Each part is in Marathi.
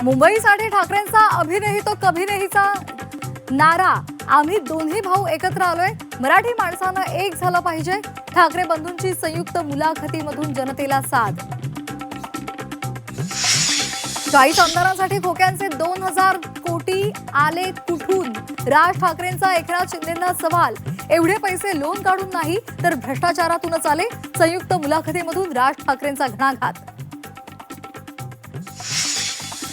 मुंबईसाठी ठाकरेंचा अभी नहीं तो कभी नहीचा नारा, आम्ही दोन्ही भाऊ एकत्र आलोय, मराठी माणसानं एक झालं पाहिजे, ठाकरे बंधूंची संयुक्त मुलाखतीमधून जनतेला साद. 40 आमदारांसाठी खोक्यांचे 2000 कोटी आले कुठून, राज ठाकरेंचा एकनाथ शिंदेंना सवाल. एवढे पैसे लोन काढून नाही तर भ्रष्टाचारातूनच आले, संयुक्त मुलाखतीमधून राज ठाकरेंचा घणाघात.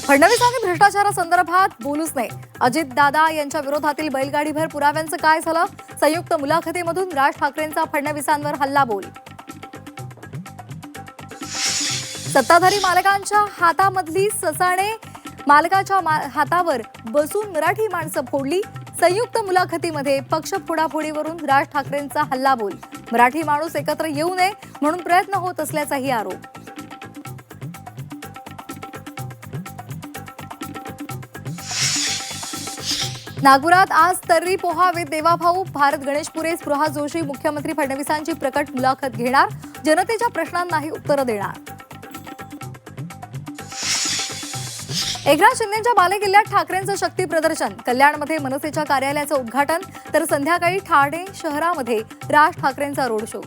फडणवीसांनी भ्रष्टाचारासंदर्भात बोलूच नाही, अजित दादा यांच्या विरोधातील बैलगाडीभर पुराव्यांचं काय झालं, संयुक्त मुलाखतीमधून राज ठाकरेंचा फडणवीसांवर हल्लाबोल. सत्ताधारी मालकांच्या हातामधली ससाणे मालकाच्या हातावर बसून मराठी माणसं फोडली, संयुक्त मुलाखतीमध्ये पक्ष फोडाफोडीवरून राज ठाकरेंचा हल्लाबोल. मराठी माणूस एकत्र येऊ नये म्हणून प्रयत्न होत असल्याचाही आरोप. नागपुरात आज तर्री पोहा विथ देवाभाऊ भारत गणेशपुरे स्पृहा जोशी मुख्यमंत्री फडणवीसांची प्रकट मुलाखत घेणार, जनतेच्या प्रश्नांनाही उत्तरं देणार. एकनाथ शिंदेंच्या बालेकिल्ल्यात ठाकरेंचं शक्ती प्रदर्शन, कल्याणमध्ये मनसेच्या कार्यालयाचं उद्घाटन तर संध्याकाळी ठाणे शहरामध्ये राज ठाकरेंचा रोड शो.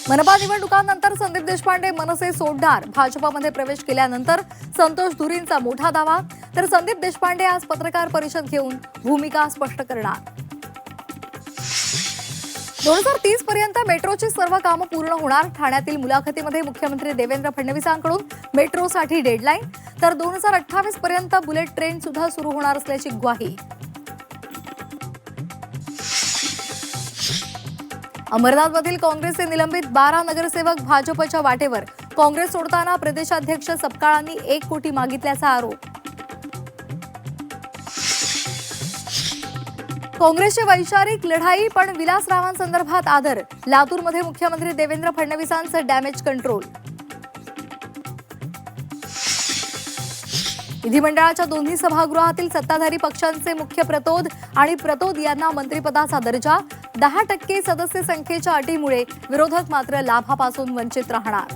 मनपा निवडणुकांनंतर संदीप देशपांडे मनसे सोडणार, भाजपमध्ये प्रवेश केल्यानंतर संतोष धुरींचा मोठा दावा तर संदीप देशपांडे आज पत्रकार परिषद घेऊन भूमिका स्पष्ट करणार. 2030 पर्यंत मेट्रोची सर्व कामं पूर्ण होणार, ठाण्यातील मुलाखतीमध्ये मुख्यमंत्री देवेंद्र फडणवीसांकडून मेट्रोसाठी डेडलाईन तर 2028 पर्यंत बुलेट ट्रेन सुद्धा सुरू होणार असल्याची ग्वाही. अमरनाथमधील काँग्रेसचे निलंबित 12 नगरसेवक भाजपच्या वाटेवर, काँग्रेस सोडताना प्रदेशाध्यक्ष सपकाळांनी 1 कोटी मागितल्याचा आरोप. काँग्रेसची वैचारिक लढाई पण विलासरावांसंदर्भात आदर, लातूरमध्ये मुख्यमंत्री देवेंद्र फडणवीसांचं डॅमेज कंट्रोल. विधिमंडळाच्या दोन्ही सभागृहातील सत्ताधारी पक्षांचे मुख्य प्रतोद आणि प्रतोद यांना मंत्रिपदाचा दर्जा, 10% सदस्य संख्येच्या अटीमुळे विरोधक मात्र लाभापासून वंचित राहणार.